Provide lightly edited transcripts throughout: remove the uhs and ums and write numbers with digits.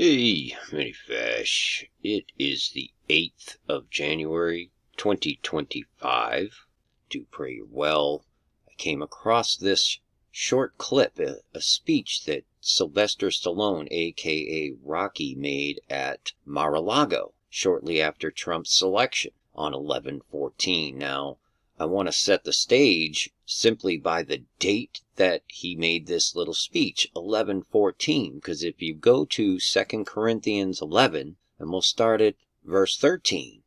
Hey, Minifish. It is the 8th of January, 2025. Do pray you're well. I came across this short clip, a speech that Sylvester Stallone, a.k.a. Rocky, made at Mar-a-Lago shortly after Trump's selection on 11/14. Now, I want to set the stage simply by the date that he made this little speech, 11/14, because if you go to 2 Corinthians 11, and we'll start at verse 13,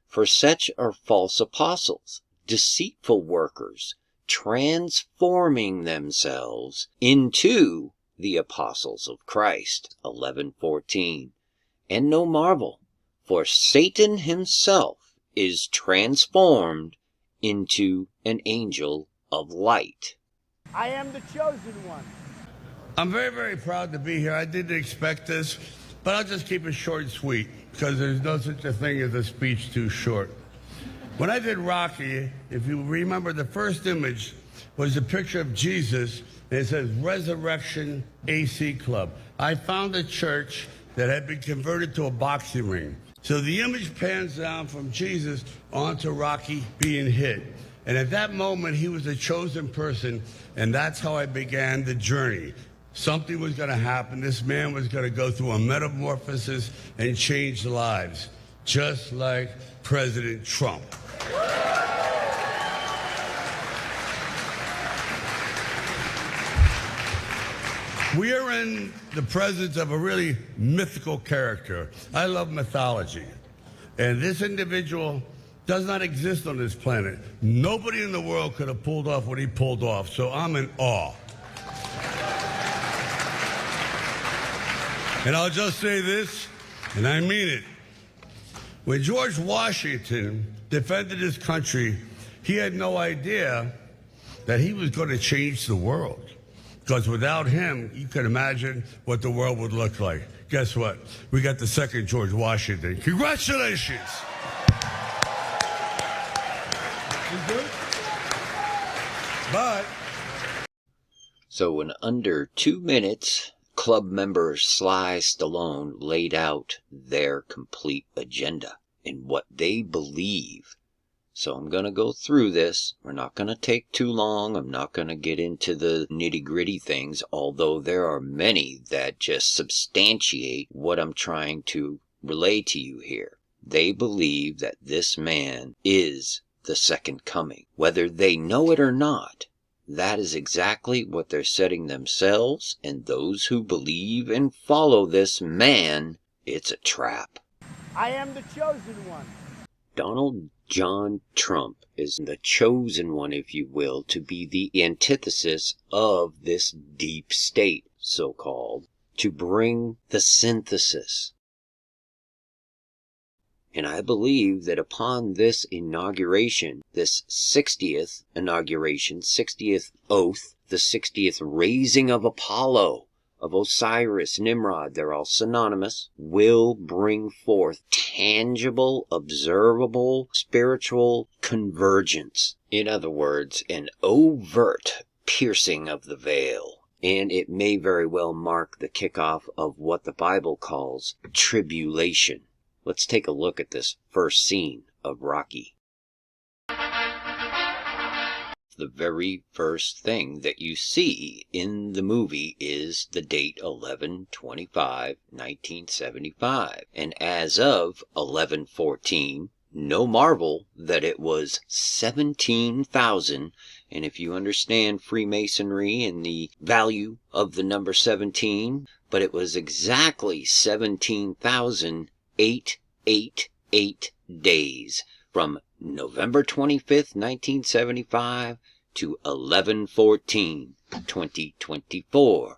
for such are false apostles, deceitful workers, transforming themselves into the apostles of Christ, 11:14. And no marvel, for Satan himself is transformed into an angel of light. I am the chosen one. I'm very, very proud to be here. I didn't expect this, but I'll just keep it short and sweet because there's no such a thing as a speech too short. When I did Rocky, if you remember, the first image was a picture of Jesus, and it says Resurrection AC Club. I found a church that had been converted to a boxing ring. So the image pans down from Jesus onto Rocky being hit. And at that moment, he was a chosen person, and that's how I began the journey. Something was going to happen. This man was going to go through a metamorphosis and change lives, just like President Trump. We are in the presence of a really mythical character. I love mythology. And this individual does not exist on this planet. Nobody in the world could have pulled off what he pulled off, so I'm in awe. And I'll just say this, and I mean it. When George Washington defended his country, he had no idea that he was going to change the world. Because without him, you can imagine what the world would look like. Guess what? We got the second George Washington. Congratulations! But So in under 2 minutes, club member Sly Stallone laid out their complete agenda and what they believe. So I'm going to go through this. We're not going to take too long. I'm not going to get into the nitty-gritty things, although there are many that just substantiate what I'm trying to relay to you here. They believe that this man is the second coming. Whether they know it or not, that is exactly what they're setting themselves and those who believe and follow this man. It's a trap. I am the chosen one. Donald John Trump is the chosen one, if you will, to be the antithesis of this deep state, so-called, to bring the synthesis. And I believe that upon this inauguration, this 60th inauguration, 60th oath, the 60th raising of Apollo, of Osiris, Nimrod, they're all synonymous, will bring forth tangible, observable, spiritual convergence. In other words, an overt piercing of the veil. And it may very well mark the kickoff of what the Bible calls tribulation. Let's take a look at this first scene of Rocky. The very first thing that you see in the movie is the date 11/25/1975. And as of 11/14, no marvel that it was 17,000. And if you understand Freemasonry and the value of the number 17, but it was exactly 17,888 days from November 25th, 1975 to 11/14/2024.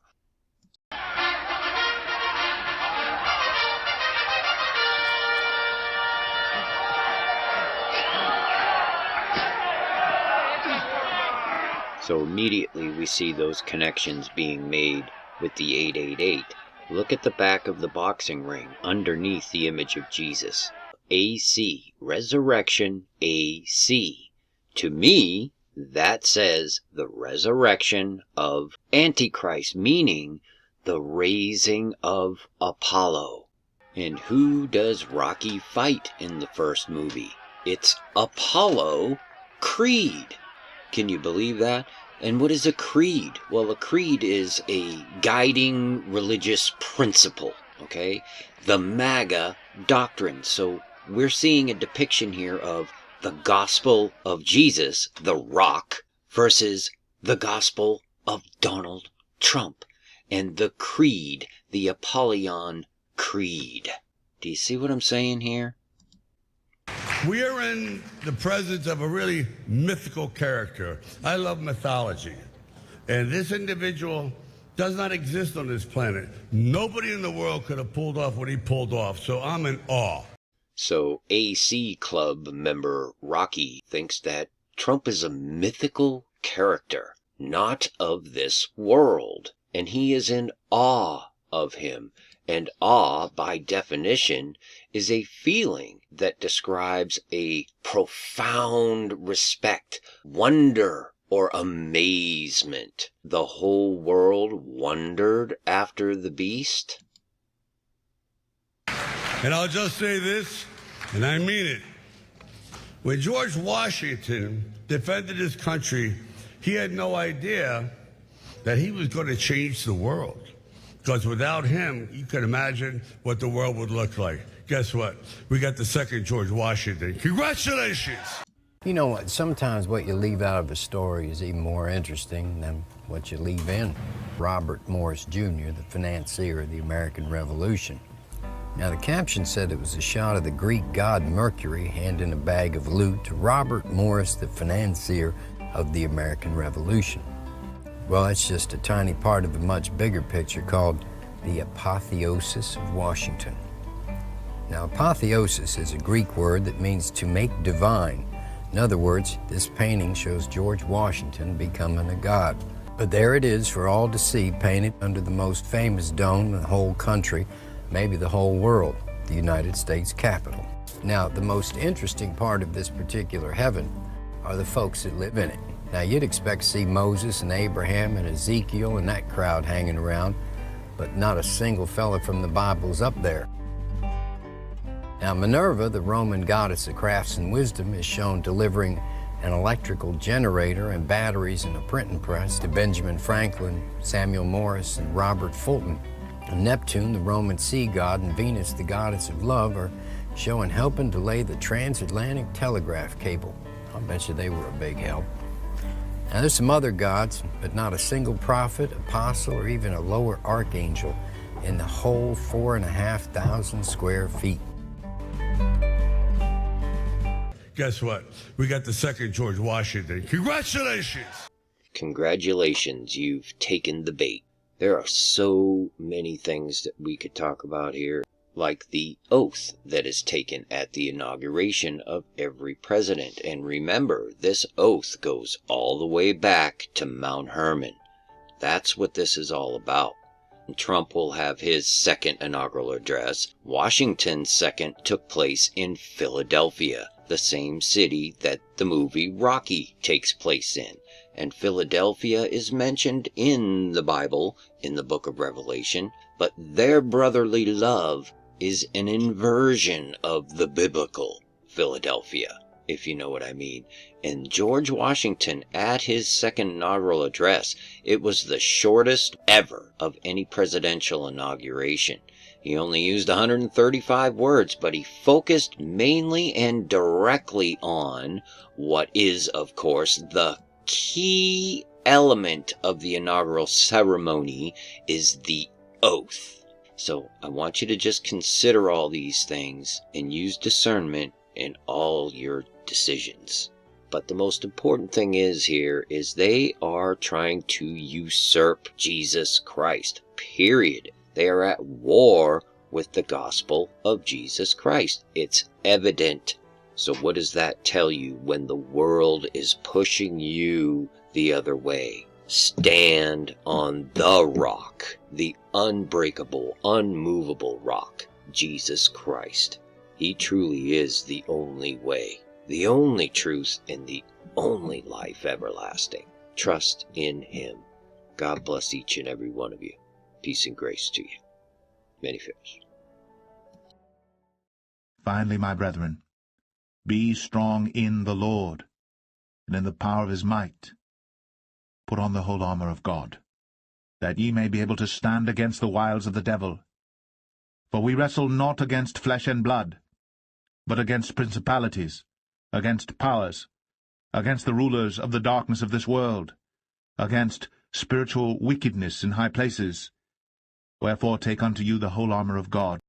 So immediately we see those connections being made with the 888. Look at the back of the boxing ring underneath the image of Jesus. AC, Resurrection AC. To me, that says the resurrection of Antichrist, meaning the raising of Apollo. And who does Rocky fight in the first movie? It's Apollo Creed. Can you believe that? And what is a creed? Well, a creed is a guiding religious principle, okay? The MAGA doctrine. So we're seeing a depiction here of the gospel of Jesus, the Rock, versus the gospel of Donald Trump. And the creed, the Apollyon Creed. Do you see what I'm saying here? We are in the presence of a really mythical character. I love mythology. And this individual does not exist on this planet. Nobody in the world could have pulled off what he pulled off, so I'm in awe. So AC Club member Rocky thinks that Trump is a mythical character, not of this world. And he is in awe of him. And awe, by definition, is a feeling that describes a profound respect, wonder, or amazement. The whole world wondered after the beast. And I'll just say this, and I mean it. When George Washington defended his country, he had no idea that he was going to change the world. Because without him, you can imagine what the world would look like. Guess what? We got the second George Washington. Congratulations! You know what? Sometimes what you leave out of a story is even more interesting than what you leave in. Robert Morris Jr., the financier of the American Revolution. Now, the caption said it was a shot of the Greek god Mercury handing a bag of loot to Robert Morris, the financier of the American Revolution. Well, that's just a tiny part of a much bigger picture called the apotheosis of Washington. Now, apotheosis is a Greek word that means to make divine. In other words, this painting shows George Washington becoming a god. But there it is for all to see, painted under the most famous dome in the whole country, maybe the whole world, the United States Capitol. Now, the most interesting part of this particular heaven are the folks that live in it. Now, you'd expect to see Moses and Abraham and Ezekiel and that crowd hanging around, but not a single fella from the Bible's up there. Now, Minerva, the Roman goddess of crafts and wisdom, is shown delivering an electrical generator and batteries and a printing press to Benjamin Franklin, Samuel Morse, and Robert Fulton. And Neptune, the Roman sea god, and Venus, the goddess of love, are shown helping to lay the transatlantic telegraph cable. I'll bet you they were a big help. Now, there's some other gods, but not a single prophet, apostle, or even a lower archangel in the whole 4,500 square feet. Guess what? We got the second George Washington. Congratulations! Congratulations, you've taken the bait. There are so many things that we could talk about here, like the oath that is taken at the inauguration of every president. And remember, this oath goes all the way back to Mount Hermon. That's what this is all about. Trump will have his second inaugural address. Washington's second took place in Philadelphia, the same city that the movie Rocky takes place in. And Philadelphia is mentioned in the Bible, in the book of Revelation, but their brotherly love is an inversion of the biblical Philadelphia, if you know what I mean. And George Washington, at his second inaugural address, it was the shortest ever of any presidential inauguration. He only used 135 words, but he focused mainly and directly on what is, of course, the key element of the inaugural ceremony is the oath. So I want you to just consider all these things and use discernment in all your decisions. But the most important thing is here is they are trying to usurp Jesus Christ, period. They are at war with the gospel of Jesus Christ. It's evident. So what does that tell you when the world is pushing you the other way? Stand on the rock, the unbreakable, unmovable rock, Jesus Christ. He truly is the only way, the only truth, and the only life everlasting. Trust in Him. God bless each and every one of you. Peace and grace to you. Many favors. Finally, my brethren, be strong in the Lord, and in the power of his might. Put on the whole armor of God, that ye may be able to stand against the wiles of the devil. For we wrestle not against flesh and blood, but against principalities, against powers, against the rulers of the darkness of this world, against spiritual wickedness in high places. Wherefore take unto you the whole armor of God,